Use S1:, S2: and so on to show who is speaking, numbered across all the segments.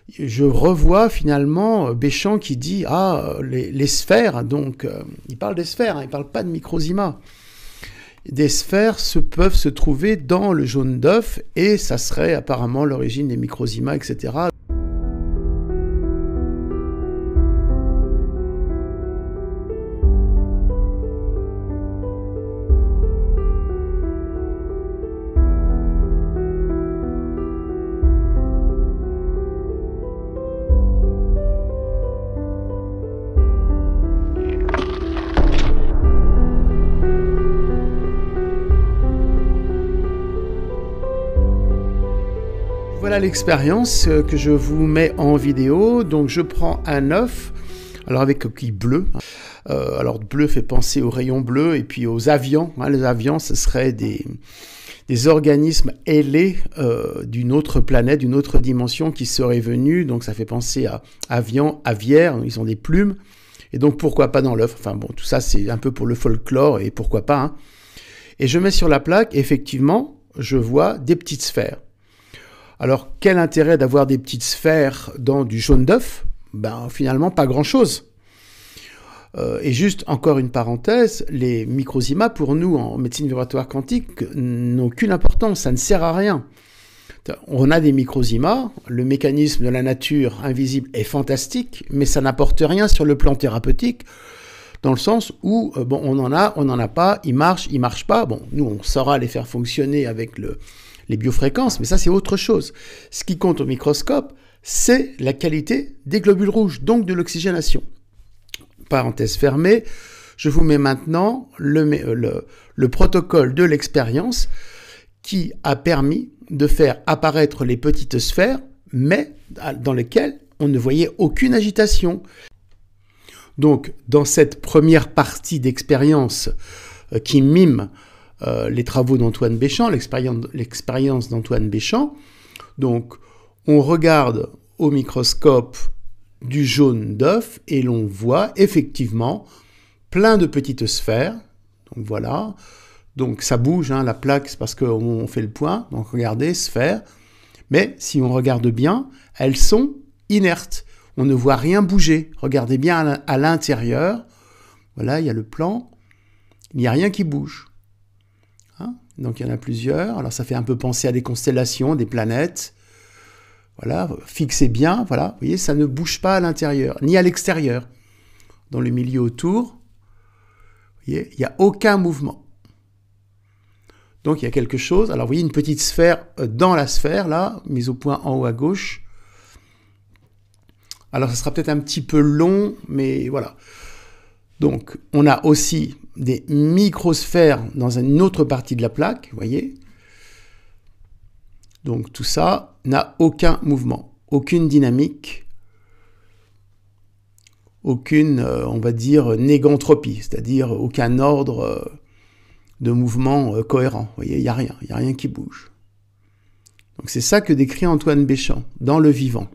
S1: je revois finalement Béchamp qui dit « Ah, les sphères », donc il parle des sphères, hein, il ne parle pas de microzima. Des sphères peuvent se trouver dans le jaune d'œuf et ça serait apparemment l'origine des microzimas, etc. Voilà l'expérience que je vous mets en vidéo. Donc je prends un œuf, alors avec coquille bleue. Alors bleu fait penser aux rayons bleus et puis aux avions. Hein. Les avions, ce seraient des organismes ailés d'une autre planète, d'une autre dimension qui seraient venus. Donc ça fait penser à avions, aviaires, ils ont des plumes. Et donc pourquoi pas dans l'œuf? Enfin bon, tout ça c'est un peu pour le folklore et pourquoi pas. Hein. Et je mets sur la plaque, effectivement, je vois des petites sphères. Alors, quel intérêt d'avoir des petites sphères dans du jaune d'œuf? Ben, finalement, pas grand-chose. Et juste, encore une parenthèse, les microzimas, pour nous, en médecine vibratoire quantique, n'ont aucune importance, ça ne sert à rien. On a des microzimas, le mécanisme de la nature invisible est fantastique, mais ça n'apporte rien sur le plan thérapeutique, dans le sens où, bon, on en a pas, il marche pas. Bon, nous, on saura les faire fonctionner avec les biofréquences, mais ça c'est autre chose. Ce qui compte au microscope, c'est la qualité des globules rouges, donc de l'oxygénation. Parenthèse fermée, je vous mets maintenant le protocole de l'expérience qui a permis de faire apparaître les petites sphères, mais dans lesquelles on ne voyait aucune agitation. Donc, dans cette première partie d'expérience qui mime les travaux d'Antoine Béchamp, l'expérience d'Antoine Béchamp. Donc, on regarde au microscope du jaune d'œuf et l'on voit effectivement plein de petites sphères. Donc voilà. Donc ça bouge, hein, la plaque, c'est parce qu'on fait le point. Donc regardez, sphères. Mais si on regarde bien, elles sont inertes. On ne voit rien bouger. Regardez bien à l'intérieur. Voilà, il y a le plan. Il n'y a rien qui bouge. Donc il y en a plusieurs, alors ça fait un peu penser à des constellations, des planètes. Voilà, fixez bien, voilà, vous voyez, ça ne bouge pas à l'intérieur, ni à l'extérieur. Dans le milieu autour, vous voyez, il n'y a aucun mouvement. Donc il y a quelque chose, alors vous voyez une petite sphère dans la sphère, là, mise au point en haut à gauche. Alors ça sera peut-être un petit peu long, mais voilà. Donc on a aussi des microsphères dans une autre partie de la plaque, vous voyez. Donc tout ça n'a aucun mouvement, aucune dynamique, aucune, on va dire, négantropie, c'est-à-dire aucun ordre de mouvement cohérent. Vous voyez, il n'y a rien qui bouge. Donc c'est ça que décrit Antoine Béchamp, dans le vivant.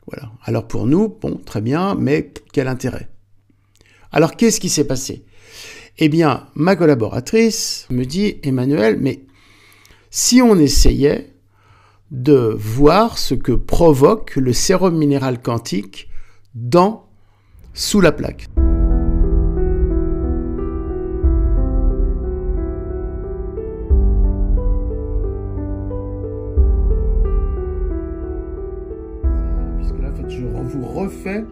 S1: Voilà. Alors pour nous, bon, très bien, mais quel intérêt? Alors, qu'est-ce qui s'est passé? Eh bien, ma collaboratrice me dit, Emmanuel, mais si on essayait de voir ce que provoque le sérum minéral quantique sous la plaque. Puisque là, en fait, je vous refais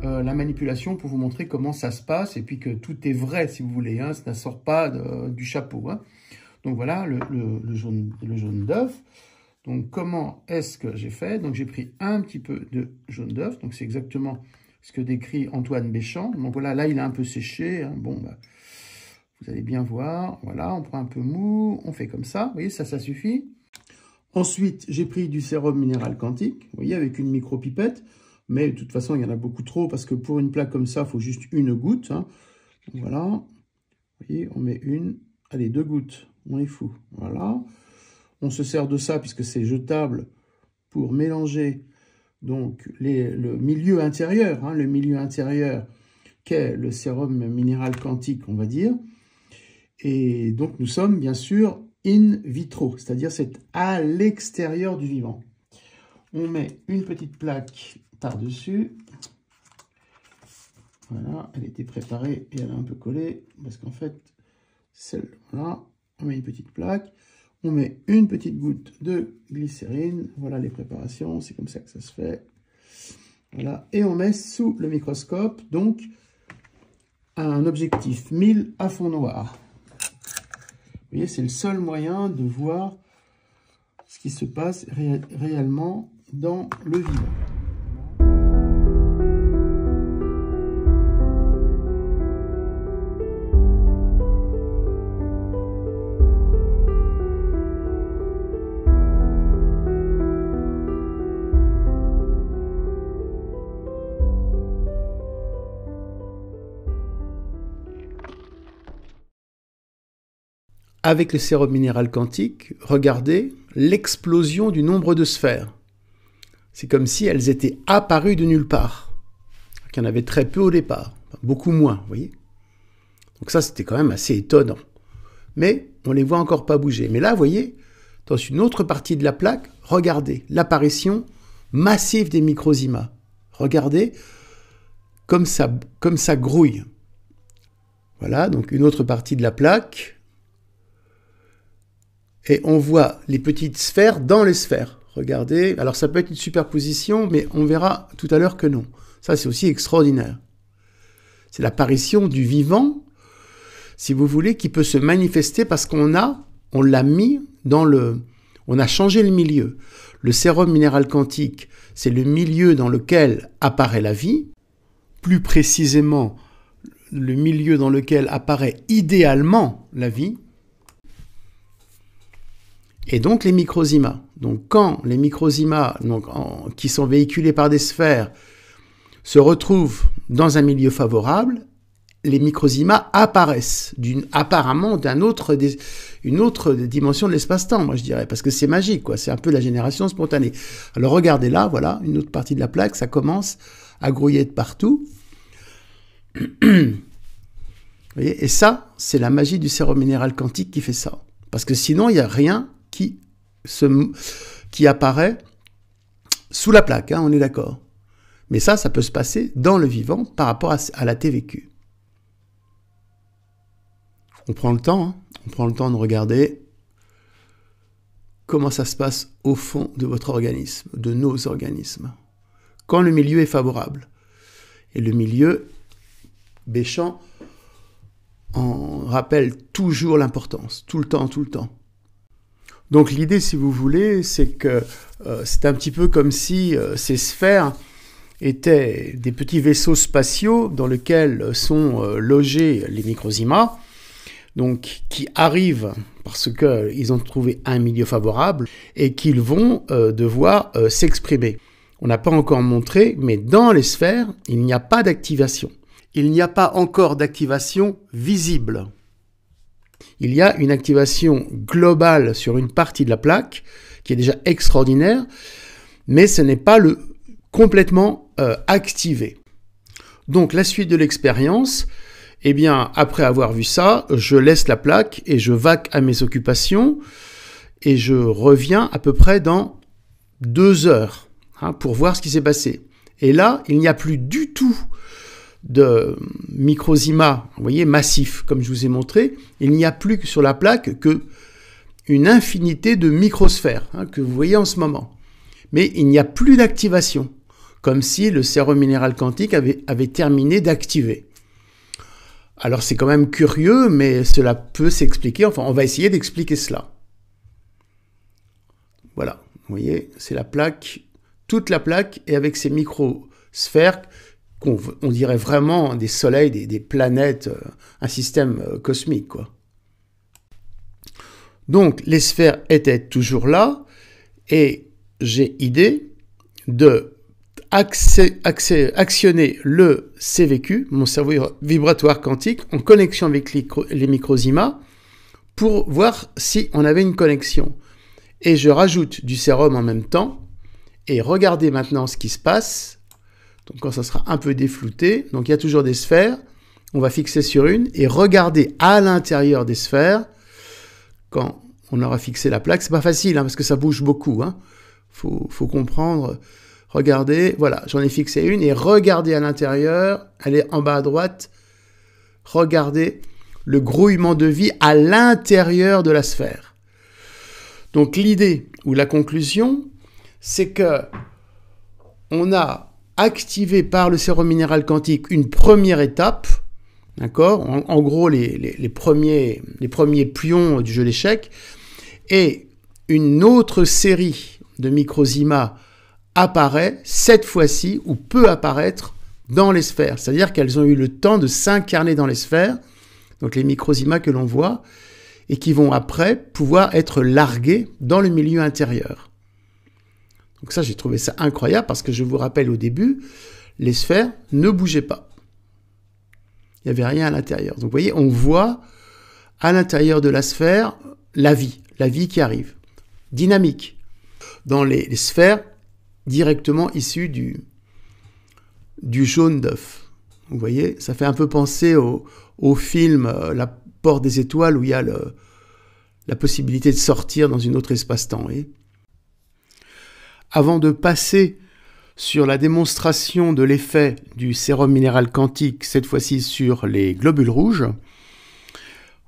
S1: la manipulation pour vous montrer comment ça se passe et puis que tout est vrai, si vous voulez, hein, ça ne sort pas du chapeau. Hein. Donc voilà le jaune d'œuf. Donc comment est-ce que j'ai fait? Donc j'ai pris un petit peu de jaune d'œuf, donc c'est exactement ce que décrit Antoine Béchamp. Donc voilà, là il a un peu séché, hein. Bon, bah, vous allez bien voir, voilà, on prend un peu mou, on fait comme ça, vous voyez, ça suffit. Ensuite, j'ai pris du sérum minéral quantique, vous voyez, avec une micro-pipette. Mais de toute façon, il y en a beaucoup trop parce que pour une plaque comme ça, il faut juste une goutte. Hein. Donc voilà, vous voyez, on met allez, 2 gouttes, on est fou. Voilà, on se sert de ça puisque c'est jetable pour mélanger donc le milieu intérieur, hein, qu'est le sérum minéral quantique, on va dire. Et donc nous sommes bien sûr in vitro, c'est-à-dire c'est à l'extérieur du vivant. On met une petite plaque par-dessus. Voilà, elle était préparée et elle a un peu collé, parce qu'en fait, celle-là, on met une petite plaque, on met une petite goutte de glycérine, voilà les préparations, c'est comme ça que ça se fait. Voilà, et on met sous le microscope, donc, un objectif 1000 à fond noir. Vous voyez, c'est le seul moyen de voir ce qui se passe réellement dans le vivant. Avec le sérum minéral quantique, regardez l'explosion du nombre de sphères. C'est comme si elles étaient apparues de nulle part. Il y en avait très peu au départ, beaucoup moins, vous voyez. Donc ça, c'était quand même assez étonnant. Mais on ne les voit encore pas bouger. Mais là, vous voyez, dans une autre partie de la plaque, regardez l'apparition massive des microzymas. Regardez comme ça grouille. Voilà, donc une autre partie de la plaque. Et on voit les petites sphères dans les sphères. Regardez, alors ça peut être une superposition, mais on verra tout à l'heure que non. Ça, c'est aussi extraordinaire. C'est l'apparition du vivant, si vous voulez, qui peut se manifester parce on l'a mis dans le... On a changé le milieu. Le sérum minéral quantique, c'est le milieu dans lequel apparaît la vie. Plus précisément, le milieu dans lequel apparaît idéalement la vie. Et donc les microzymas. Donc quand les microzymas qui sont véhiculés par des sphères se retrouvent dans un milieu favorable, les microzymas apparaissent apparemment une autre dimension de l'espace-temps, moi je dirais, parce que c'est magique, quoi. C'est un peu la génération spontanée. Alors regardez là, voilà, une autre partie de la plaque, ça commence à grouiller de partout. Vous voyez, et ça, c'est la magie du sérum minéral quantique qui fait ça. Parce que sinon, il n'y a rien qui apparaît sous la plaque, hein, on est d'accord. Mais ça peut se passer dans le vivant par rapport à la TVQ. On prend le temps, hein, on prend le temps de regarder comment ça se passe au fond de votre organisme, de nos organismes, quand le milieu est favorable. Et le milieu, Béchamp en rappelle toujours l'importance, tout le temps, tout le temps. Donc l'idée, si vous voulez, c'est que c'est un petit peu comme si ces sphères étaient des petits vaisseaux spatiaux dans lesquels sont logés les microzymas, donc qui arrivent parce qu'ils ont trouvé un milieu favorable et qu'ils vont devoir s'exprimer. On n'a pas encore montré, mais dans les sphères, il n'y a pas d'activation. Il n'y a pas encore d'activation visible. Il y a une activation globale sur une partie de la plaque qui est déjà extraordinaire, mais ce n'est pas complètement activé. Donc la suite de l'expérience, eh bien, après avoir vu ça, je laisse la plaque et je vaque à mes occupations et je reviens à peu près dans 2 heures pour voir ce qui s'est passé. Et là, il n'y a plus du tout de microzymas, vous voyez, massifs, comme je vous ai montré. Il n'y a plus sur la plaque que une infinité de microsphères que vous voyez en ce moment. Mais il n'y a plus d'activation, comme si le sérum minéral quantique avait terminé d'activer. Alors c'est quand même curieux, mais cela peut s'expliquer. Enfin, on va essayer d'expliquer cela. Voilà, vous voyez, c'est la plaque, toute la plaque, et avec ces microsphères, on dirait vraiment des soleils, des planètes, un système cosmique, quoi. Donc, les sphères étaient toujours là, et j'ai idée de actionner le CVQ, mon cerveau vibratoire quantique, en connexion avec les microzymas, pour voir si on avait une connexion. Et je rajoute du sérum en même temps, et regardez maintenant ce qui se passe. Donc quand ça sera un peu déflouté, donc il y a toujours des sphères, on va fixer sur une, et regardez à l'intérieur des sphères, quand on aura fixé la plaque, c'est pas facile, parce que ça bouge beaucoup, faut comprendre. Regardez, voilà, j'en ai fixé une, et regardez à l'intérieur, elle est en bas à droite, regardez le grouillement de vie à l'intérieur de la sphère. Donc l'idée ou la conclusion, c'est que on a activé par le sérum minéral quantique une première étape, d'accord, en gros les premiers pions du jeu d'échecs, et une autre série de microzymas apparaît cette fois-ci, ou peut apparaître dans les sphères. C'est-à-dire qu'elles ont eu le temps de s'incarner dans les sphères, donc les microzymas que l'on voit, et qui vont après pouvoir être largués dans le milieu intérieur. Donc ça, j'ai trouvé ça incroyable, parce que je vous rappelle au début, les sphères ne bougeaient pas. Il n'y avait rien à l'intérieur. Donc vous voyez, on voit à l'intérieur de la sphère la vie qui arrive, dynamique, dans les sphères directement issues du jaune d'œuf. Vous voyez, ça fait un peu penser au film La Porte des Étoiles, où il y a la possibilité de sortir dans un autre espace-temps. Avant de passer sur la démonstration de l'effet du sérum minéral quantique, cette fois-ci sur les globules rouges,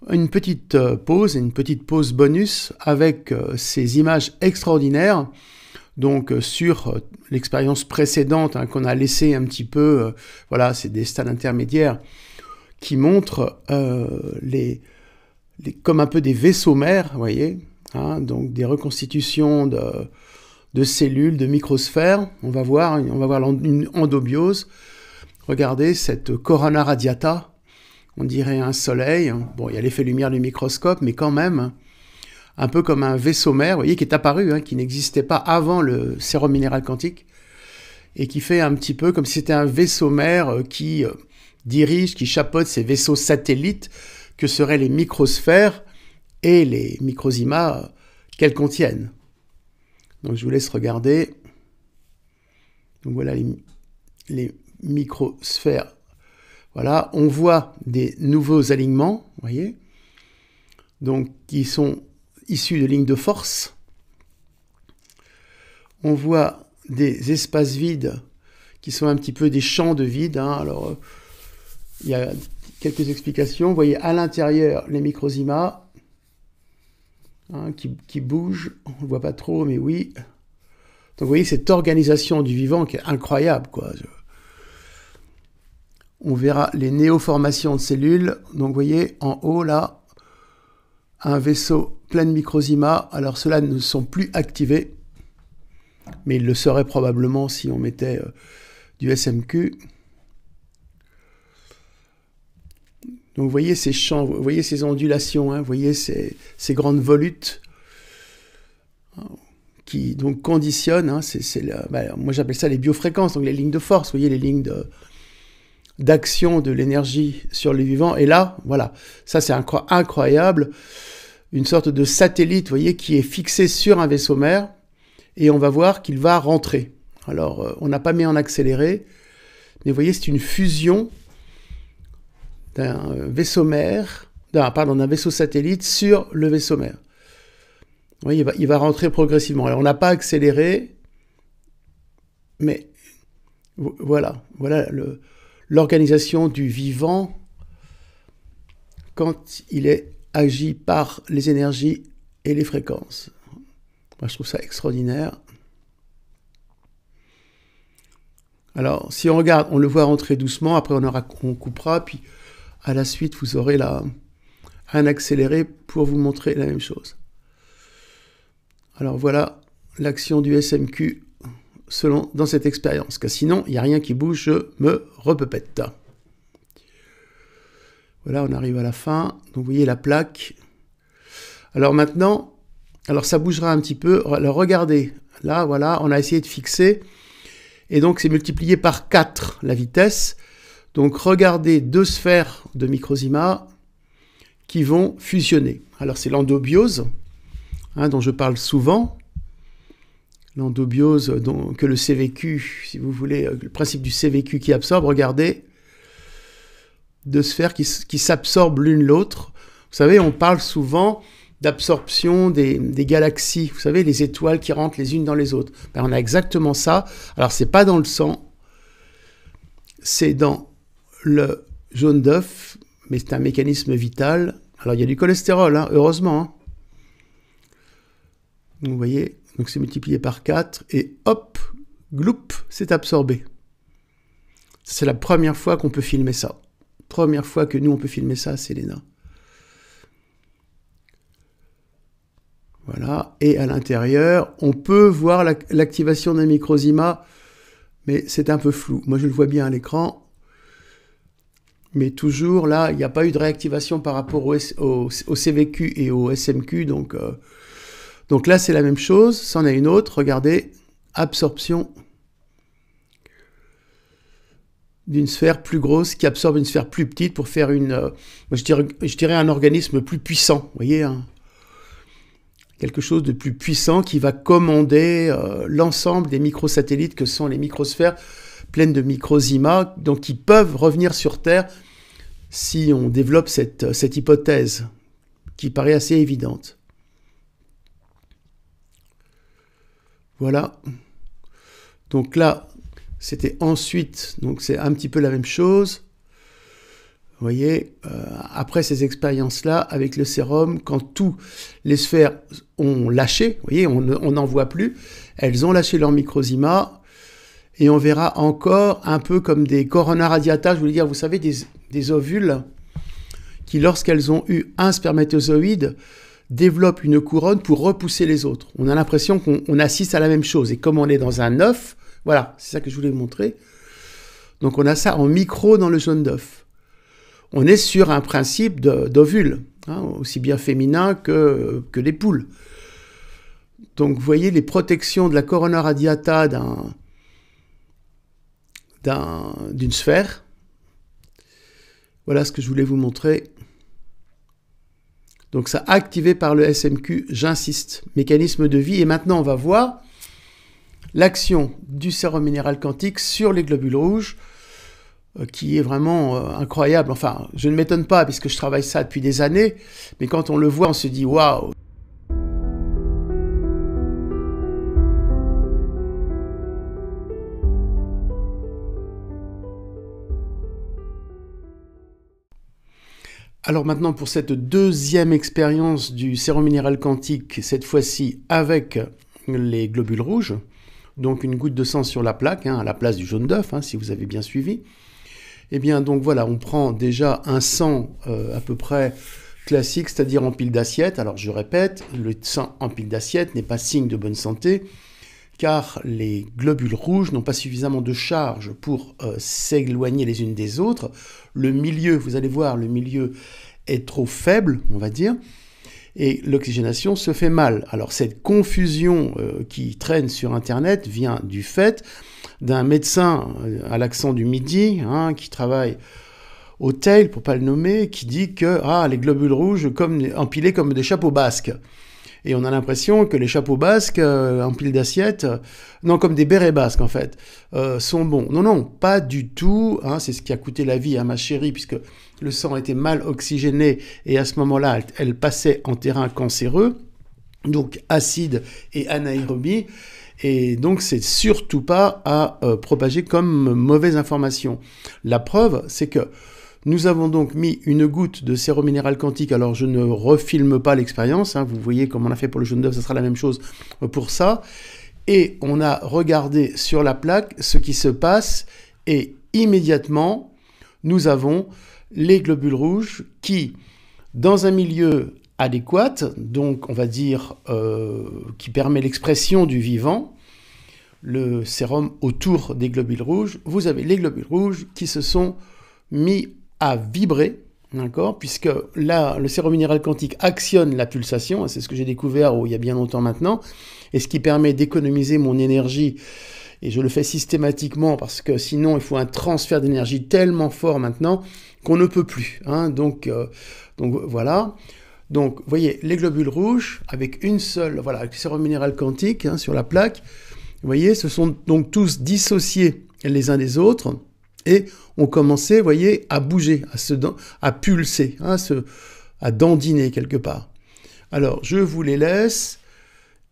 S1: une petite pause bonus avec ces images extraordinaires. Donc sur l'expérience précédente qu'on a laissé un petit peu, voilà, c'est des stades intermédiaires qui montrent comme un peu des vaisseaux mères, vous voyez, hein, donc des reconstitutions de cellules, de microsphères. On va voir une endobiose. Regardez cette corona radiata, on dirait un soleil. Bon, il y a l'effet lumière du microscope, mais quand même, un peu comme un vaisseau mère, vous voyez, qui est apparu, qui n'existait pas avant le sérum minéral quantique, et qui fait un petit peu comme si c'était un vaisseau mère qui dirige, qui chapeaute ces vaisseaux satellites que seraient les microsphères et les microzymas qu'elles contiennent. Donc je vous laisse regarder. Donc voilà les microsphères. Voilà, on voit des nouveaux alignements, vous voyez, donc qui sont issus de lignes de force. On voit des espaces vides qui sont un petit peu des champs de vide. Alors, il y a quelques explications. Vous voyez à l'intérieur les microzymas qui bougent. On ne voit pas trop, mais oui. Donc vous voyez cette organisation du vivant qui est incroyable, quoi. On verra les néoformations de cellules. Donc vous voyez en haut là, un vaisseau plein de microzymas. Alors ceux-là ne sont plus activés, mais ils le seraient probablement si on mettait du SMQ. Donc vous voyez ces champs, vous voyez ces ondulations, vous voyez ces grandes volutes qui donc conditionnent, moi j'appelle ça les biofréquences, donc les lignes de force, vous voyez les lignes d'action de l'énergie sur les vivants. Et là, voilà, ça c'est incroyable, une sorte de satellite, vous voyez, qui est fixé sur un vaisseau mère, et on va voir qu'il va rentrer. Alors, on n'a pas mis en accéléré, mais vous voyez, c'est une fusion d'un vaisseau mère, d'un vaisseau satellite sur le vaisseau mère. Vous voyez, il va rentrer progressivement. Alors, on n'a pas accéléré, mais voilà l'organisation du vivant quand il est agi par les énergies et les fréquences. Moi, je trouve ça extraordinaire. Alors, si on regarde, on le voit rentrer doucement, après on coupera, puis à la suite, vous aurez un accéléré pour vous montrer la même chose. Alors voilà l'action du SMQ dans cette expérience, car sinon, il n'y a rien qui bouge, je me repepète. Voilà, on arrive à la fin. Donc, vous voyez la plaque. Alors maintenant, ça bougera un petit peu. Alors, regardez. Là, voilà, on a essayé de fixer. Et donc, c'est multiplié par 4 la vitesse. Donc, regardez 2 sphères de microzymas qui vont fusionner. Alors, c'est l'endobiose, dont je parle souvent. L'endobiose, que le CVQ, si vous voulez, le principe du CVQ qui absorbe. Regardez. 2 sphères qui s'absorbent l'une l'autre. Vous savez, on parle souvent d'absorption des galaxies. Vous savez, les étoiles qui rentrent les unes dans les autres. Ben, on a exactement ça. Alors, c'est pas dans le sang, c'est dans le jaune d'œuf, mais c'est un mécanisme vital. Alors, il y a du cholestérol, hein, heureusement. Hein. Vous voyez, donc c'est multiplié par 4, et hop, gloup, c'est absorbé. C'est la première fois qu'on peut filmer ça. Première fois que nous, on peut filmer ça, Selena. Voilà, et à l'intérieur, on peut voir l'activation d'un microsima, mais c'est un peu flou. Moi, je le vois bien à l'écran. Mais toujours, là, il n'y a pas eu de réactivation par rapport au CVQ et au SMQ. Donc là, c'est la même chose. C'en est une autre. Regardez, absorption d'une sphère plus grosse qui absorbe une sphère plus petite pour faire je dirais un organisme plus puissant. Vous voyez, hein, quelque chose de plus puissant qui va commander l'ensemble des microsatellites que sont les microsphères pleines de microsima, donc qui peuvent revenir sur Terre si on développe cette hypothèse qui paraît assez évidente. Voilà. Donc là, c'était ensuite, donc c'est un petit peu la même chose. Vous voyez, après ces expériences-là, avec le sérum, quand tous les sphères ont lâché, vous voyez, on n'en voit plus, elles ont lâché leur microsima, et on verra encore un peu comme des corona radiata, je voulais dire, vous savez, des ovules qui, lorsqu'elles ont eu un spermatozoïde, développent une couronne pour repousser les autres. On a l'impression qu'on assiste à la même chose. Et comme on est dans un œuf, voilà, c'est ça que je voulais vous montrer. Donc on a ça en micro dans le jaune d'œuf. On est sur un principe d'ovule, hein, aussi bien féminin que les poules. Donc vous voyez les protections de la corona radiata d'une sphère. Voilà ce que je voulais vous montrer. Donc ça activé par le SMQ, j'insiste, mécanisme de vie. Et maintenant on va voir l'action du sérum minéral quantique sur les globules rouges, qui est vraiment incroyable. Enfin, je ne m'étonne pas puisque je travaille ça depuis des années, mais quand on le voit, on se dit waouh. Alors maintenant, pour cette deuxième expérience du sérum minéral quantique, cette fois-ci avec les globules rouges, donc une goutte de sang sur la plaque, hein, à la place du jaune d'œuf, hein, si vous avez bien suivi. Eh bien, donc voilà, on prend déjà un sang à peu près classique, c'est-à-dire en pile d'assiette. Alors je répète, le sang en pile d'assiette n'est pas signe de bonne santé, car les globules rouges n'ont pas suffisamment de charge pour s'éloigner les unes des autres. Le milieu, vous allez voir, le milieu est trop faible, on va dire, et l'oxygénation se fait mal. Alors cette confusion qui traîne sur Internet vient du fait d'un médecin à l'accent du Midi, hein, qui travaille au TEIL, pour ne pas le nommer, qui dit que les globules rouges empilés comme des chapeaux basques. Et on a l'impression que les chapeaux basques en pile d'assiette, non, comme des bérets basques en fait, sont bons. Non, non, pas du tout. Hein, c'est ce qui a coûté la vie à ma chérie, puisque le sang était mal oxygéné et à ce moment-là, elle passait en terrain cancéreux, donc acide et anaérobie. Et donc, c'est surtout pas à propager comme mauvaise information. La preuve, c'est que nous avons donc mis une goutte de sérum minéral quantique. Alors, je ne refilme pas l'expérience. Hein, vous voyez comme on a fait pour le jaune d'œuf, ça sera la même chose pour ça. Et on a regardé sur la plaque ce qui se passe. Et immédiatement, nous avons les globules rouges qui, dans un milieu adéquat, donc on va dire qui permet l'expression du vivant, le sérum autour des globules rouges, vous avez les globules rouges qui se sont mis à vibrer, d'accord, puisque là, le sérum minéral quantique actionne la pulsation, c'est ce que j'ai découvert il y a bien longtemps maintenant, et ce qui permet d'économiser mon énergie, et je le fais systématiquement parce que sinon il faut un transfert d'énergie tellement fort maintenant qu'on ne peut plus, hein, donc voilà. Donc, vous voyez, les globules rouges, avec une seule, voilà, avec le sérum minéral quantique, hein, sur la plaque, vous voyez, se sont donc tous dissociés les uns des autres, et ont commencé, vous voyez, à bouger, à pulser, hein, à dandiner quelque part. Alors, je vous les laisse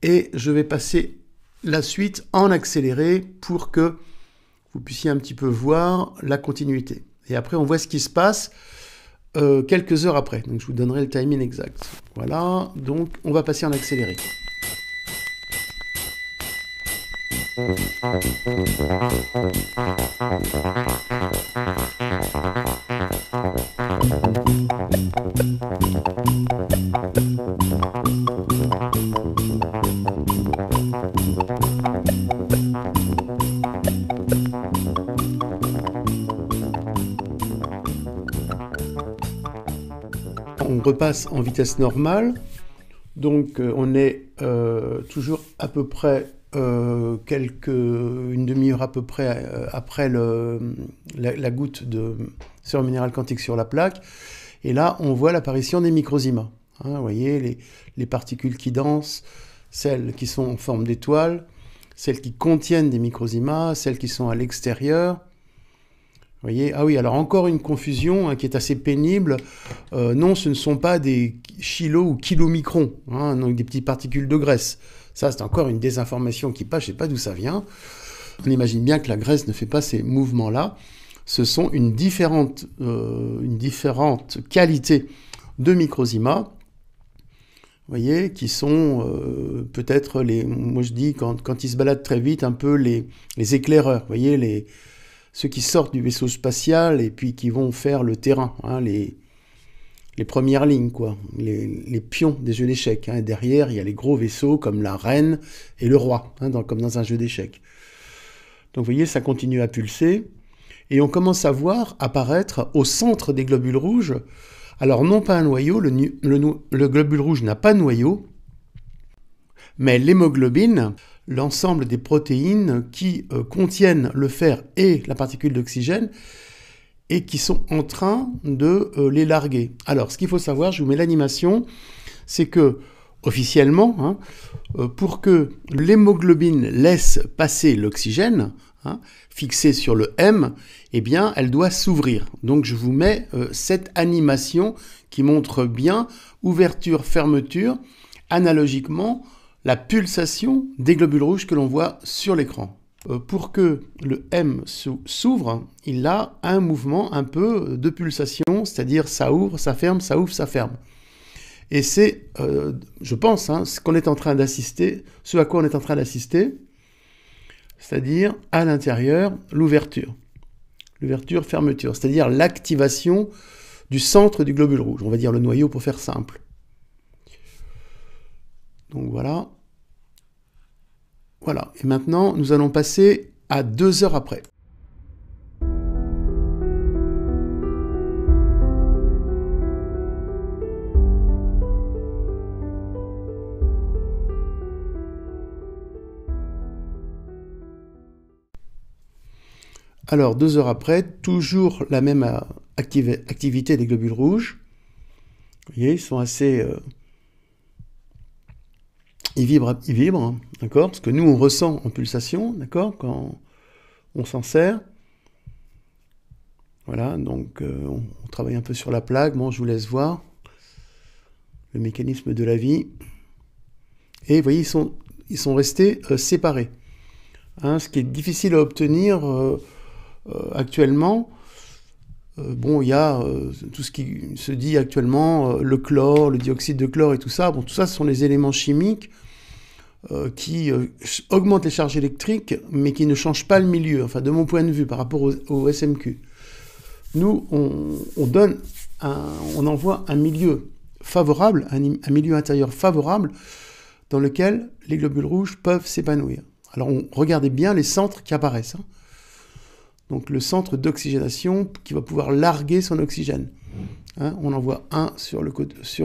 S1: et je vais passer la suite en accéléré pour que vous puissiez un petit peu voir la continuité. Et après, on voit ce qui se passe quelques heures après. Donc, je vous donnerai le timing exact. Voilà, donc on va passer en accéléré. On repasse en vitesse normale, donc on est toujours à peu près une demi-heure à peu près après la goutte de sérum minéral quantique sur la plaque, et là on voit l'apparition des microzymas. Hein, vous voyez les particules qui dansent, celles qui sont en forme d'étoiles, celles qui contiennent des microzymas, celles qui sont à l'extérieur. Vous voyez, ah oui, alors encore une confusion hein, qui est assez pénible. Non, ce ne sont pas des kilo ou kilomicrons, hein, donc des petites particules de graisse. Ça, c'est encore une désinformation qui passe, je ne sais pas d'où ça vient. On imagine bien que la graisse ne fait pas ces mouvements-là. Ce sont une différente qualité de microzymas, vous voyez, qui sont peut-être moi je dis, quand ils se baladent très vite, un peu les éclaireurs, vous voyez, ceux qui sortent du vaisseau spatial et puis qui vont faire le terrain, hein, les premières lignes, quoi, les pions des jeux d'échecs. Hein. Derrière, il y a les gros vaisseaux comme la reine et le roi, hein, comme dans un jeu d'échecs. Donc vous voyez, ça continue à pulser. Et on commence à voir apparaître au centre des globules rouges, alors non pas un noyau, le globule rouge n'a pas de noyau, mais l'hémoglobine, l'ensemble des protéines qui contiennent le fer et la particule d'oxygène, et qui sont en train de les larguer. Alors, ce qu'il faut savoir, je vous mets l'animation, c'est que, officiellement, hein, pour que l'hémoglobine laisse passer l'oxygène, hein, fixé sur le M, eh bien, elle doit s'ouvrir. Donc, je vous mets cette animation qui montre bien ouverture-fermeture, analogiquement, la pulsation des globules rouges que l'on voit sur l'écran. Pour que le M s'ouvre, il a un mouvement un peu de pulsation, c'est-à-dire ça ouvre, ça ferme, ça ouvre, ça ferme. Et c'est, je pense, hein, ce qu'on est en train d'assister, ce à quoi on est en train d'assister, c'est-à-dire à l'intérieur, l'ouverture, fermeture, c'est-à-dire l'activation du centre du globule rouge, on va dire le noyau pour faire simple. Donc voilà. Voilà, et maintenant, nous allons passer à 2 heures après. Alors, 2 heures après, toujours la même activité des globules rouges. Vous voyez, ils sont assez... Ils vibrent, d'accord? Parce que nous, on ressent en pulsation, d'accord? Quand on s'en sert. Voilà, donc on travaille un peu sur la plaque. Bon, je vous laisse voir le mécanisme de la vie. Et vous voyez, ils sont restés séparés. Hein, ce qui est difficile à obtenir actuellement. Bon, il y a tout ce qui se dit actuellement, le chlore, le dioxyde de chlore et tout ça. Bon, tout ça, ce sont les éléments chimiques qui augmentent les charges électriques, mais qui ne changent pas le milieu, enfin, de mon point de vue, par rapport au SMQ. Nous, on envoie un milieu favorable, un milieu intérieur favorable, dans lequel les globules rouges peuvent s'épanouir. Alors, regardez bien les centres qui apparaissent. Hein. Donc, le centre d'oxygénation qui va pouvoir larguer son oxygène. Hein, on en voit un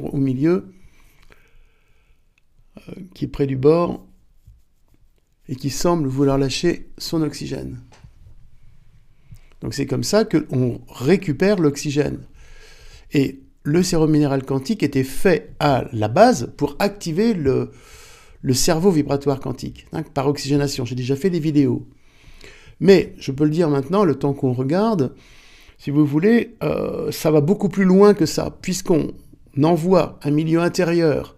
S1: au milieu, qui est près du bord, et qui semble vouloir lâcher son oxygène. Donc, c'est comme ça qu'on récupère l'oxygène. Et le sérum minéral quantique était fait à la base pour activer le cerveau vibratoire quantique, hein, par oxygénation. J'ai déjà fait des vidéos. Mais, je peux le dire maintenant, le temps qu'on regarde, si vous voulez, ça va beaucoup plus loin que ça, puisqu'on envoie un milieu intérieur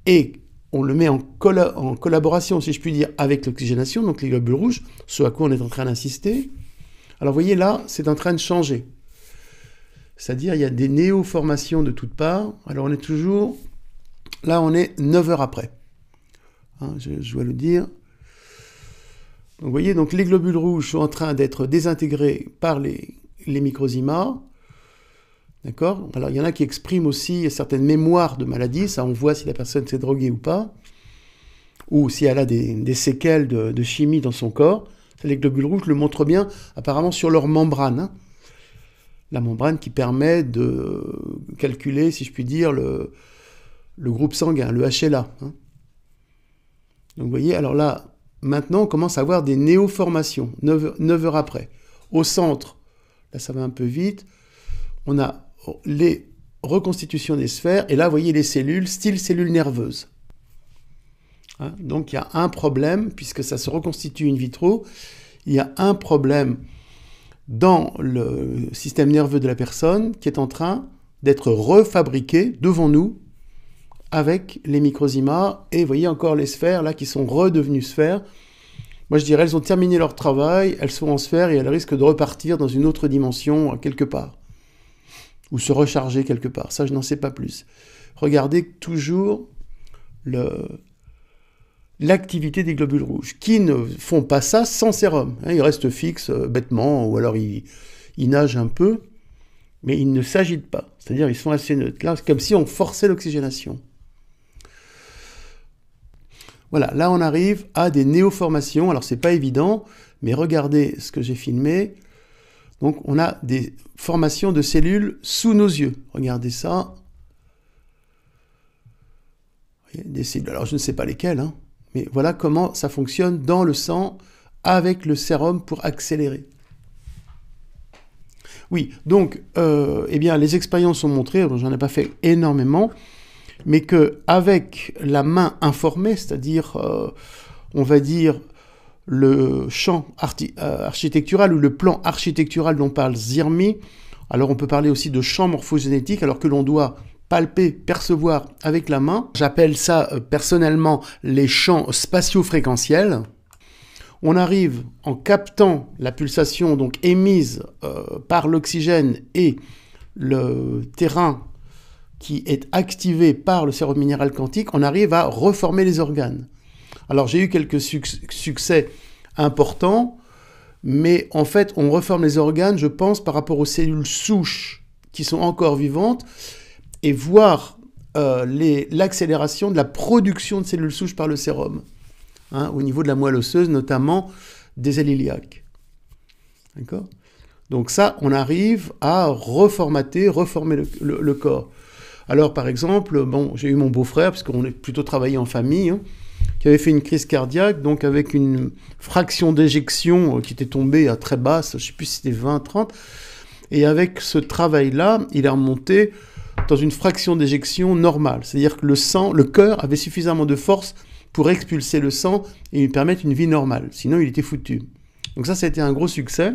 S1: et on le met en collaboration, si je puis dire, avec l'oxygénation, donc les globules rouges, ce à quoi on est en train d'insister. Alors vous voyez là, c'est en train de changer. C'est-à-dire, il y a des néoformations de toutes parts. Alors on est toujours... Là, on est 9 heures après. Hein, je dois le dire. Donc vous voyez, donc, les globules rouges sont en train d'être désintégrés par les microzymas. D'accord? Alors, il y en a qui expriment aussi certaines mémoires de maladies. Ça, on voit si la personne s'est droguée ou pas. Ou si elle a des séquelles de chimie dans son corps. Les globules rouges le montrent bien, apparemment, sur leur membrane. Hein. La membrane qui permet de calculer, si je puis dire, le groupe sanguin, le HLA. Hein. Donc, vous voyez, alors là, maintenant, on commence à avoir des néoformations, 9 heures après. Au centre, là, ça va un peu vite, on a les reconstitutions des sphères, et là, vous voyez les cellules, style cellules nerveuses. Hein, donc, il y a un problème, puisque ça se reconstitue in vitro, il y a un problème dans le système nerveux de la personne qui est en train d'être refabriqué devant nous avec les microzymas, et vous voyez encore les sphères, là, qui sont redevenues sphères. Moi, je dirais, elles ont terminé leur travail, elles sont en sphère, et elles risquent de repartir dans une autre dimension, quelque part. Ou se recharger quelque part. Ça, je n'en sais pas plus. Regardez toujours l'activité des globules rouges, qui ne font pas ça sans sérum. Hein, ils restent fixes, bêtement, ou alors ils nagent un peu, mais ils ne s'agitent pas. C'est-à-dire, ils sont assez neutres. Là, c'est comme si on forçait l'oxygénation. Voilà, là on arrive à des néoformations. Alors c'est pas évident, mais regardez ce que j'ai filmé. Donc on a des formations de cellules sous nos yeux. Regardez ça. Des cellules, alors je ne sais pas lesquelles, hein, mais voilà comment ça fonctionne dans le sang avec le sérum pour accélérer. Oui, donc, eh bien, les expériences ont montré, j'en ai pas fait énormément, mais qu'avec la main informée, c'est-à-dire, on va dire, le champ architectural ou le plan architectural dont parle Zermie, alors on peut parler aussi de champ morphogénétique, alors que l'on doit palper, percevoir avec la main. J'appelle ça personnellement les champs spatio-fréquentiels. On arrive en captant la pulsation donc émise par l'oxygène et le terrain qui est activé par le sérum minéral quantique, on arrive à reformer les organes. Alors j'ai eu quelques succès importants, mais en fait on reforme les organes, je pense, par rapport aux cellules souches qui sont encore vivantes, et voir l'accélération de la production de cellules souches par le sérum, hein, au niveau de la moelle osseuse, notamment des ailes iliaques. D'accord ? Donc ça, on arrive à reformer le corps. Alors, par exemple, bon, j'ai eu mon beau-frère, parce qu'on est plutôt travaillé en famille, hein, qui avait fait une crise cardiaque, donc avec une fraction d'éjection qui était tombée à très basse, je ne sais plus si c'était 20, 30, et avec ce travail-là, il est remonté dans une fraction d'éjection normale. C'est-à-dire que le cœur avait suffisamment de force pour expulser le sang et lui permettre une vie normale. Sinon, il était foutu. Donc ça a été un gros succès.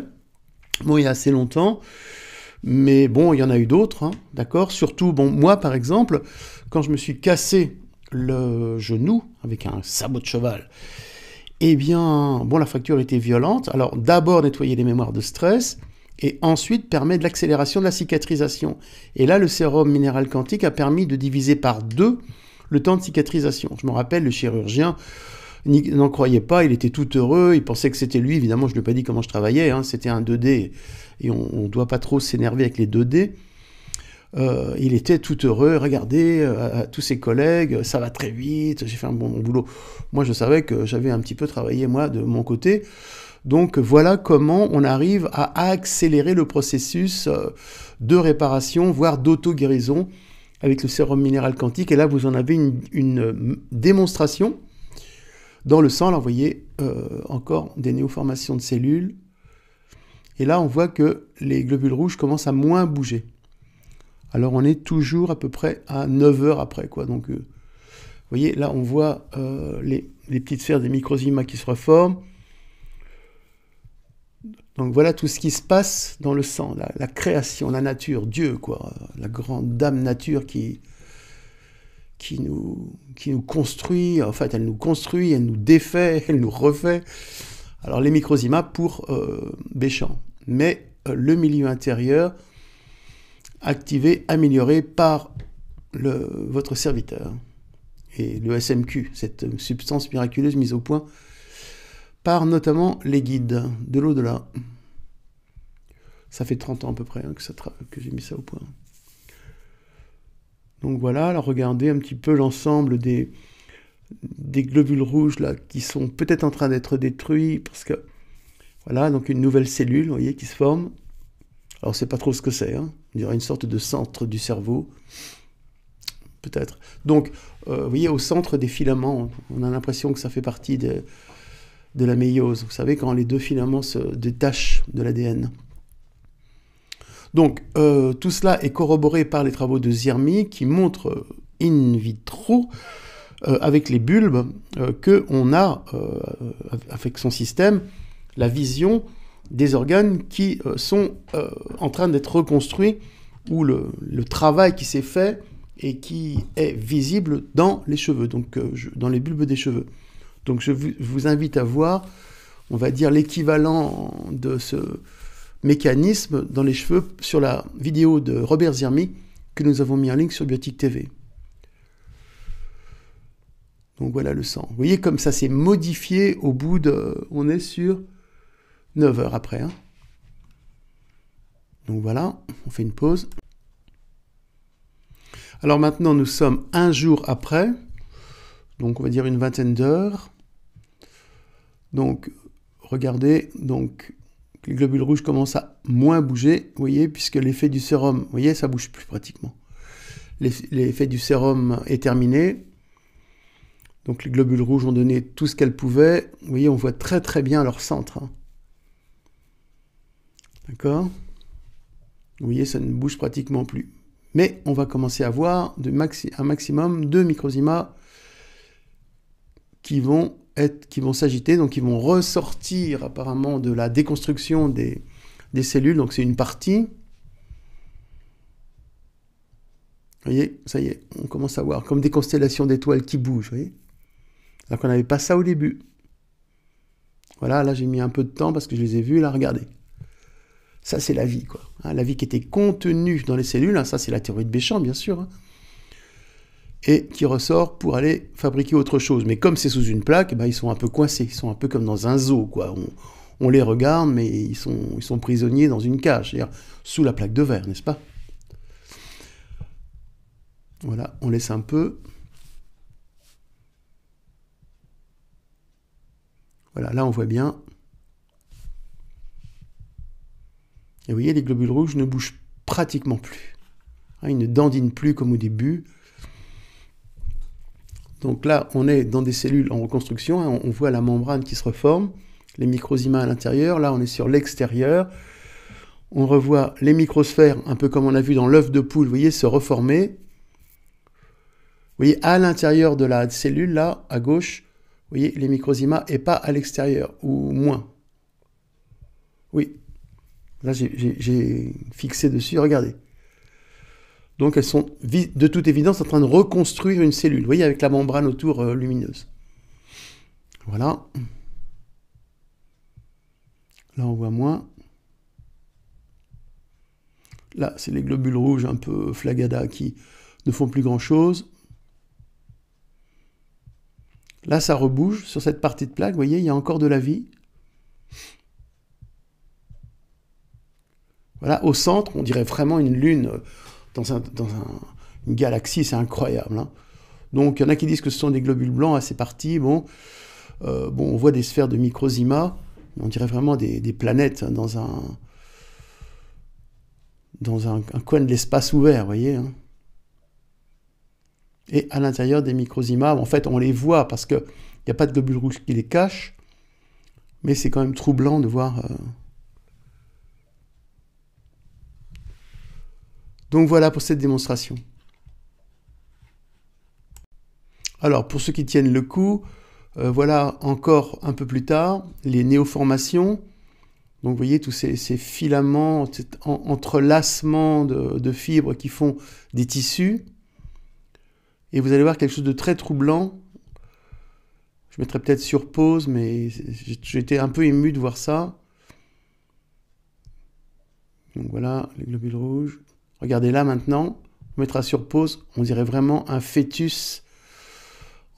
S1: Bon, il y a assez longtemps. Mais bon, il y en a eu d'autres, hein, d'accord ? Surtout, bon, moi, par exemple, quand je me suis cassé le genou avec un sabot de cheval, eh bien, bon, la fracture était violente. Alors, d'abord, nettoyer les mémoires de stress, et ensuite permet de l'accélération de la cicatrisation. Et là, le sérum minéral quantique a permis de diviser par 2 le temps de cicatrisation. Je me rappelle, le chirurgien n'en croyait pas, il était tout heureux, il pensait que c'était lui, évidemment, je ne lui ai pas dit comment je travaillais, hein, c'était un 2D, et on ne doit pas trop s'énerver avec les 2D. Il était tout heureux, regardez, à tous ses collègues, ça va très vite, j'ai fait un bon boulot. Moi, je savais que j'avais un petit peu travaillé, moi, de mon côté. Donc voilà comment on arrive à accélérer le processus de réparation, voire d'auto-guérison avec le sérum minéral quantique. Et là, vous en avez une démonstration dans le sang. Là, vous voyez encore des néoformations de cellules. Et là, on voit que les globules rouges commencent à moins bouger. Alors, on est toujours à peu près à 9 heures après, quoi. Donc, vous voyez, là, on voit les petites sphères des microzymas qui se reforment. Donc voilà tout ce qui se passe dans le sang, la création, la nature, Dieu, quoi, la grande dame nature qui nous construit, en fait elle nous construit, elle nous défait, elle nous refait. Alors les microzymas pour Béchamp, mais le milieu intérieur activé, amélioré par votre serviteur. Et le SMQ, cette substance miraculeuse mise au point par notamment les guides de l'au-delà. Ça fait 30 ans à peu près hein, que j'ai mis ça au point. Donc voilà, alors regardez un petit peu l'ensemble des globules rouges là qui sont peut-être en train d'être détruits parce que voilà, donc une nouvelle cellule, vous voyez, qui se forme. Alors on ne sait pas trop ce que c'est, hein. On dirait une sorte de centre du cerveau, peut-être. Donc, vous voyez, au centre des filaments, on a l'impression que ça fait partie de la méiose. Vous savez, quand les deux filaments se détachent de l'ADN. Donc, tout cela est corroboré par les travaux de Ziermi qui montrent in vitro, avec les bulbes, qu'on a, avec son système, la vision des organes qui sont en train d'être reconstruits, ou le travail qui s'est fait et qui est visible dans les cheveux, donc dans les bulbes des cheveux. Donc je vous invite à voir, on va dire, l'équivalent de ce mécanisme dans les cheveux sur la vidéo de Robert Ziermi que nous avons mis en ligne sur Biotique TV. Donc voilà le sang. Vous voyez comme ça s'est modifié au bout de... On est sur 9 heures après. Hein. Donc voilà, on fait une pause. Alors maintenant, nous sommes un jour après. Donc on va dire une vingtaine d'heures. Donc regardez, donc les globules rouges commencent à moins bouger, vous voyez, puisque l'effet du sérum, vous voyez, ça bouge plus pratiquement. L'effet du sérum est terminé. Donc les globules rouges ont donné tout ce qu'elles pouvaient. Vous voyez, on voit très très bien leur centre. Hein. D'accord? Vous voyez, ça ne bouge pratiquement plus. Mais on va commencer à voir un maximum de microzymas qui vont s'agiter, donc qui vont ressortir apparemment de la déconstruction des cellules. Donc c'est une partie. Vous voyez, ça y est, on commence à voir comme des constellations d'étoiles qui bougent, vous voyez, alors qu'on n'avait pas ça au début. Voilà, là j'ai mis un peu de temps parce que je les ai vus, là, regardez. Ça c'est la vie, quoi. Hein, la vie qui était contenue dans les cellules, hein, ça c'est la théorie de Béchamp, bien sûr, hein, et qui ressort pour aller fabriquer autre chose. Mais comme c'est sous une plaque, ben, ils sont un peu coincés, ils sont un peu comme dans un zoo, quoi. On les regarde, mais ils sont prisonniers dans une cage, c'est-à-dire sous la plaque de verre, n'est-ce pas? Voilà, on laisse un peu. Voilà, là on voit bien. Et vous voyez, les globules rouges ne bougent pratiquement plus. Hein, ils ne dandinent plus comme au début. Donc là, on est dans des cellules en reconstruction. Hein, on voit la membrane qui se reforme, les microzymas à l'intérieur. Là, on est sur l'extérieur. On revoit les microsphères, un peu comme on a vu dans l'œuf de poule, vous voyez, se reformer. Vous voyez, à l'intérieur de la cellule, là, à gauche, vous voyez, les microzymas, et pas à l'extérieur, ou moins. Oui. Là, j'ai fixé dessus, regardez. Donc, elles sont, de toute évidence, en train de reconstruire une cellule. Vous voyez, avec la membrane autour lumineuse. Voilà. Là, on voit moins. Là, c'est les globules rouges un peu flagada qui ne font plus grand-chose. Là, ça rebouge sur cette partie de plaque. Vous voyez, il y a encore de la vie. Voilà, au centre, on dirait vraiment une lune dans une galaxie, c'est incroyable. Hein. Donc, il y en a qui disent que ce sont des globules blancs à ces parties. Bon, on voit des sphères de microzymas. On dirait vraiment des planètes dans un coin de l'espace ouvert, vous voyez. Hein. Et à l'intérieur des microzymas, en fait, on les voit parce qu'il n'y a pas de globules rouges qui les cachent, mais c'est quand même troublant de voir... Donc voilà pour cette démonstration. Alors, pour ceux qui tiennent le coup, voilà encore un peu plus tard, les néoformations. Donc vous voyez tous ces filaments, cet entrelacement de fibres qui font des tissus. Et vous allez voir quelque chose de très troublant. Je mettrai peut-être sur pause, mais j'étais un peu ému de voir ça. Donc voilà, les globules rouges. Regardez là maintenant, on mettra sur pause, on dirait vraiment un fœtus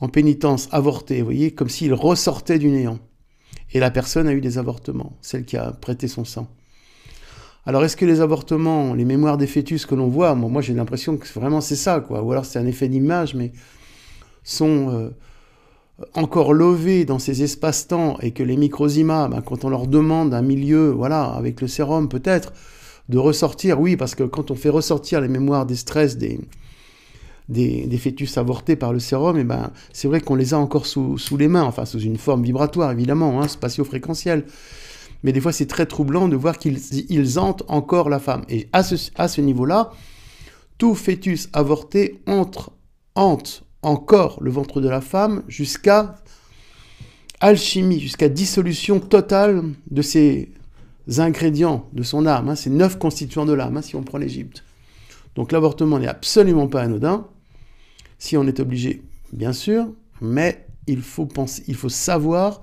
S1: en pénitence, avorté, vous voyez, comme s'il ressortait du néant. Et la personne a eu des avortements, celle qui a prêté son sang. Alors est-ce que les avortements, les mémoires des fœtus que l'on voit, moi j'ai l'impression que vraiment c'est ça, quoi, ou alors c'est un effet d'image, mais sont encore lovés dans ces espaces-temps, et que les microzymas, quand on leur demande un milieu, voilà, avec le sérum peut-être, de ressortir, oui, parce que quand on fait ressortir les mémoires des stress des fœtus avortés par le sérum, et c'est vrai qu'on les a encore sous les mains, enfin sous une forme vibratoire évidemment, spatio-fréquentielle. Mais des fois c'est très troublant de voir qu'ils hantent encore la femme. Et à ce niveau-là, tout fœtus avorté hante encore le ventre de la femme jusqu'à alchimie, jusqu'à dissolution totale de ces ingrédients de son âme, ces 9 constituants de l'âme, si on prend l'Égypte. Donc l'avortement n'est absolument pas anodin, si on est obligé, bien sûr, mais il faut savoir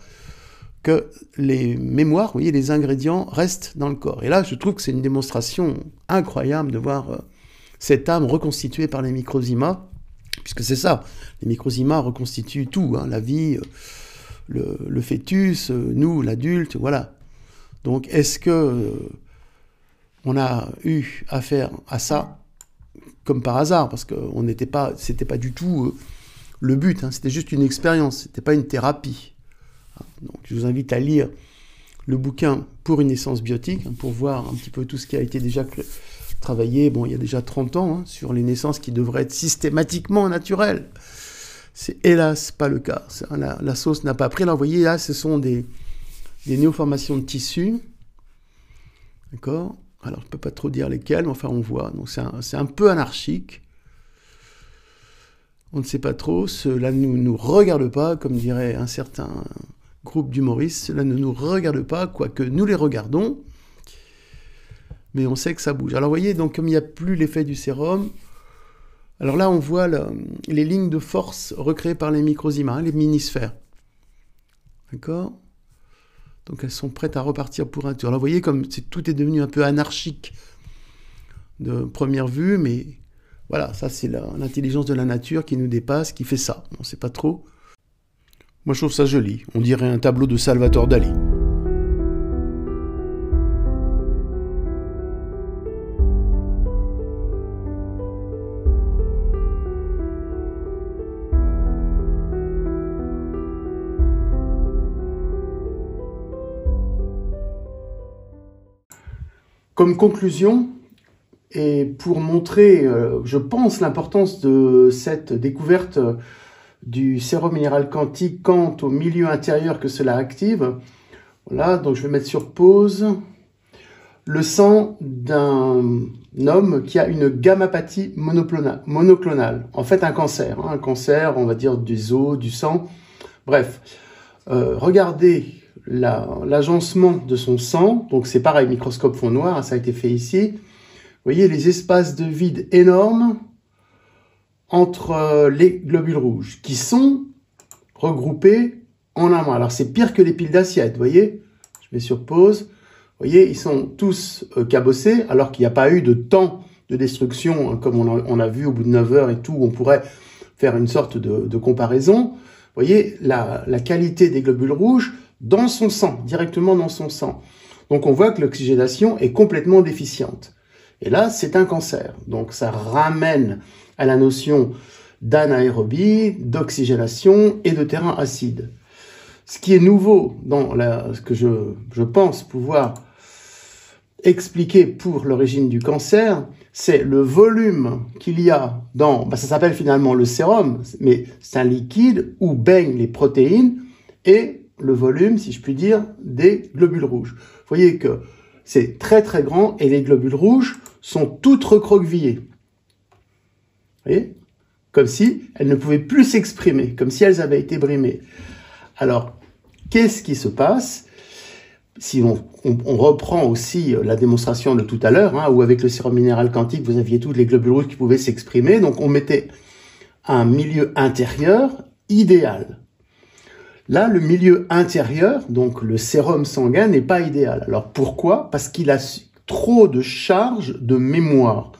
S1: que les mémoires, vous voyez, les ingrédients restent dans le corps. Et là, je trouve que c'est une démonstration incroyable de voir cette âme reconstituée par les microzymas, puisque c'est ça, les microzymas reconstituent tout, la vie, le fœtus, nous, l'adulte, voilà. Donc, est-ce que on a eu affaire à ça comme par hasard, parce que c'était pas du tout le but, c'était juste une expérience, c'était pas une thérapie. Donc, je vous invite à lire le bouquin Pour une naissance biotique, pour voir un petit peu tout ce qui a été déjà travaillé, il y a déjà 30 ans, sur les naissances qui devraient être systématiquement naturelles. C'est hélas pas le cas. La sauce n'a pas pris. Là, vous voyez, là, ce sont des néoformations de tissus. D'accord ? Alors, je ne peux pas trop dire lesquelles, mais enfin, on voit. Donc, c'est un peu anarchique. On ne sait pas trop. Cela ne nous regarde pas, comme dirait un certain groupe d'humoristes. Cela ne nous regarde pas, quoique nous les regardons. Mais on sait que ça bouge. Alors, vous voyez, donc, comme il n'y a plus l'effet du sérum, alors là, on voit les lignes de force recréées par les microzymas, les mini-sphères. D'accord ? Donc, elles sont prêtes à repartir pour un tour. Alors, vous voyez comme tout est devenu un peu anarchique de première vue, mais voilà, ça, c'est l'intelligence de la nature qui nous dépasse, qui fait ça. On ne sait pas trop. Moi, je trouve ça joli. On dirait un tableau de Salvatore Dali. Comme conclusion, et pour montrer, je pense, l'importance de cette découverte du sérum minéral quantique quant au milieu intérieur que cela active, voilà, donc je vais mettre sur pause le sang d'un homme qui a une gammapathie monoclonale, en fait un cancer, on va dire des os, du sang, bref, regardez l'agencement de son sang, donc c'est pareil, microscope fond noir, ça a été fait ici. Vous voyez les espaces de vide énormes entre les globules rouges qui sont regroupés en amont. Alors c'est pire que les piles d'assiette, vous voyez. Je mets sur pause. Vous voyez, ils sont tous cabossés alors qu'il n'y a pas eu de temps de destruction comme on a vu au bout de 9 heures et tout. On pourrait faire une sorte de comparaison. Vous voyez la qualité des globules rouges dans son sang, directement dans son sang. Donc on voit que l'oxygénation est complètement déficiente. Et là, c'est un cancer. Donc ça ramène à la notion d'anaérobie, d'oxygénation et de terrain acide. Ce qui est nouveau dans ce que je pense pouvoir expliquer pour l'origine du cancer, c'est le volume qu'il y a dans, ça s'appelle finalement le sérum, mais c'est un liquide où baignent les protéines et le volume, si je puis dire, des globules rouges. Vous voyez que c'est très très grand et les globules rouges sont toutes recroquevillées. Vous voyez ? Comme si elles ne pouvaient plus s'exprimer, comme si elles avaient été brimées. Alors, qu'est-ce qui se passe ? si on reprend aussi la démonstration de tout à l'heure, hein, où avec le sérum minéral quantique, vous aviez tous les globules rouges qui pouvaient s'exprimer, donc on mettait un milieu intérieur idéal. Là, le milieu intérieur, donc le sérum sanguin, n'est pas idéal. Alors pourquoi? Parce qu'il a trop de charge de mémoire,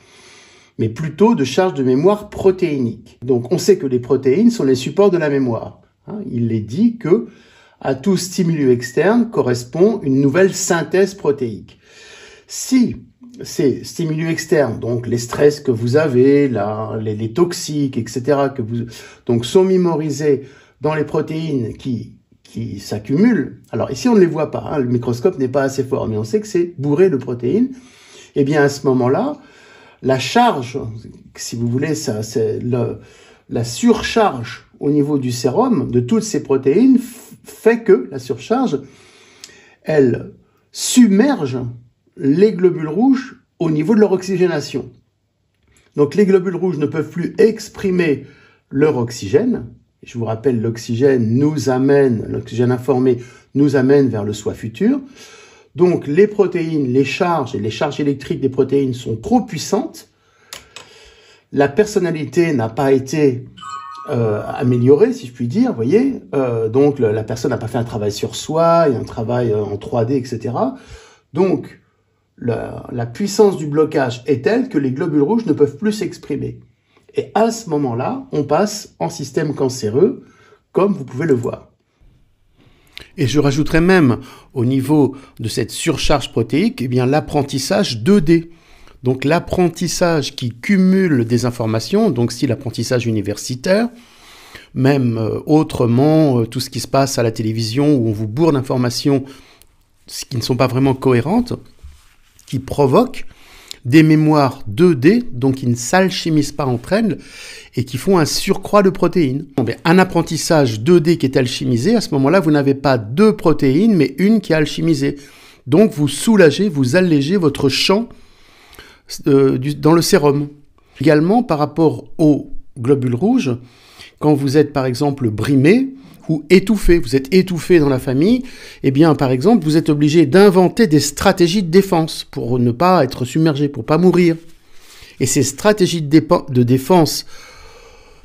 S1: mais plutôt de charge de mémoire protéinique. Donc on sait que les protéines sont les supports de la mémoire. Hein, il est dit que à tout stimulus externe correspond une nouvelle synthèse protéique. Si ces stimulus externes, donc les stress que vous avez, les toxiques, etc., donc sont mémorisés dans les protéines qui s'accumulent. Alors ici on ne les voit pas, hein, le microscope n'est pas assez fort, mais on sait que c'est bourré de protéines. Et bien à ce moment-là, la charge, si vous voulez, la surcharge au niveau du sérum de toutes ces protéines fait que la surcharge, elle submerge les globules rouges au niveau de leur oxygénation. Donc les globules rouges ne peuvent plus exprimer leur oxygène. Je vous rappelle, l'oxygène informé nous amène vers le soi futur. Donc les protéines, les charges et les charges électriques des protéines sont trop puissantes. La personnalité n'a pas été améliorée, si je puis dire, vous voyez. Donc la personne n'a pas fait un travail sur soi, et un travail en 3D, etc. Donc la puissance du blocage est telle que les globules rouges ne peuvent plus s'exprimer. Et à ce moment-là, on passe en système cancéreux, comme vous pouvez le voir. Et je rajouterais même, au niveau de cette surcharge protéique, eh bien l'apprentissage 2D. Donc l'apprentissage qui cumule des informations, donc style apprentissage universitaire, même autrement, tout ce qui se passe à la télévision où on vous bourre d'informations qui ne sont pas vraiment cohérentes, qui provoquent des mémoires 2D, donc qui ne s'alchimisent pas entre elles, et qui font un surcroît de protéines. Un apprentissage 2D qui est alchimisé, à ce moment-là, vous n'avez pas deux protéines, mais une qui est alchimisée. Donc vous soulagez, vous allégez votre champ dans le sérum. Également, par rapport aux globules rouges, quand vous êtes par exemple brimé ou étouffé, vous êtes étouffé dans la famille, eh bien par exemple, vous êtes obligé d'inventer des stratégies de défense pour ne pas être submergé, pour ne pas mourir. Et ces stratégies de défense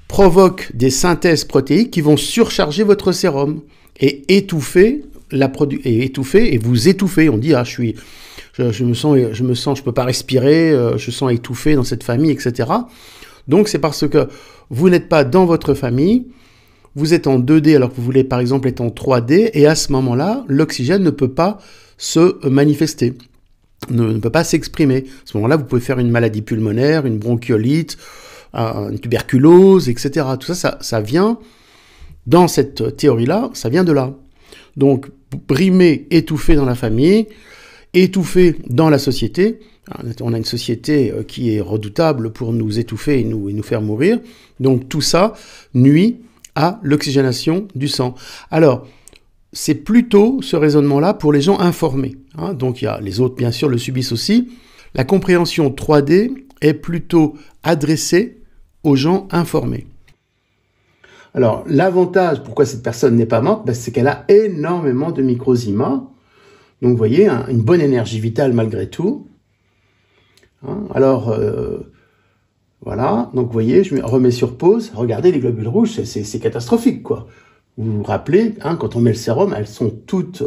S1: provoquent des synthèses protéiques qui vont surcharger votre sérum et étouffer et vous étouffez. On dit, ah, je me sens, je peux pas respirer, je sens étouffé dans cette famille, etc. Donc c'est parce que vous n'êtes pas dans votre famille, vous êtes en 2D alors que vous voulez par exemple être en 3D, et à ce moment-là, l'oxygène ne peut pas se manifester, ne peut pas s'exprimer. À ce moment-là, vous pouvez faire une maladie pulmonaire, une bronchiolite, une tuberculose, etc. Tout ça, ça vient, dans cette théorie-là, ça vient de là. Donc, brimé, étouffé dans la famille, étouffé dans la société. On a une société qui est redoutable pour nous étouffer et nous faire mourir. Donc tout ça nuit à l'oxygénation du sang. Alors, c'est plutôt ce raisonnement-là pour les gens informés. Donc il y a les autres, bien sûr, le subissent aussi. La compréhension 3D est plutôt adressée aux gens informés. Alors, l'avantage, pourquoi cette personne n'est pas morte, c'est qu'elle a énormément de microzyma. Donc, vous voyez, une bonne énergie vitale malgré tout. Alors, voilà. Donc, vous voyez, je me remets sur pause. Regardez les globules rouges, c'est catastrophique, quoi. Vous vous rappelez, quand on met le sérum, elles sont toutes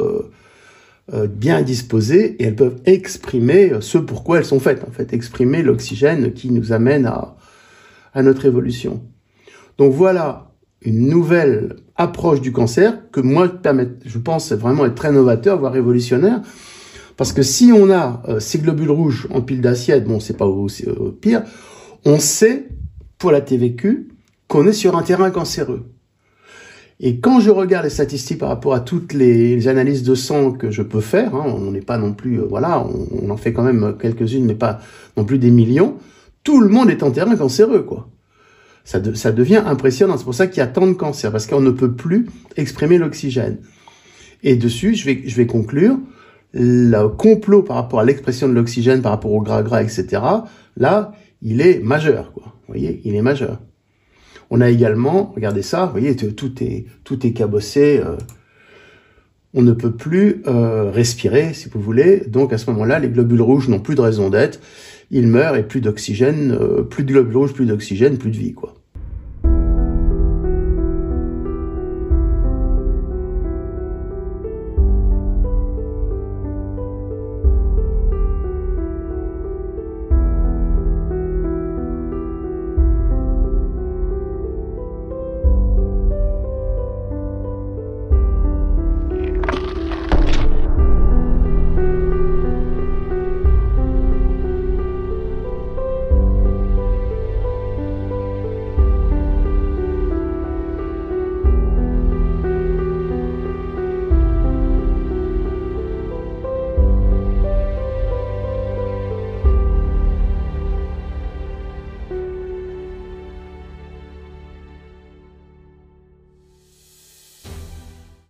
S1: bien disposées et elles peuvent exprimer ce pourquoi elles sont faites, en fait. Exprimer l'oxygène qui nous amène à notre évolution. Donc, voilà une nouvelle approche du cancer que moi, je pense vraiment être très novateur, voire révolutionnaire. Parce que si on a ces globules rouges en pile d'assiette, bon, c'est pas au pire, on sait, pour la TVQ, qu'on est sur un terrain cancéreux. Et quand je regarde les statistiques par rapport à toutes les analyses de sang que je peux faire, on n'est pas non plus, voilà, on en fait quand même quelques-unes, mais pas non plus des millions, tout le monde est en terrain cancéreux, quoi. Ça devient impressionnant. C'est pour ça qu'il y a tant de cancers, parce qu'on ne peut plus exprimer l'oxygène. Et dessus, je vais conclure, le complot par rapport à l'expression de l'oxygène, par rapport au gras, etc., là, il est majeur, quoi. Vous voyez, il est majeur. On a également, regardez ça, vous voyez, tout est cabossé. on ne peut plus respirer, si vous voulez. Donc à ce moment-là, les globules rouges n'ont plus de raison d'être. Ils meurent et plus d'oxygène, plus de globules rouges, plus d'oxygène, plus de vie, quoi.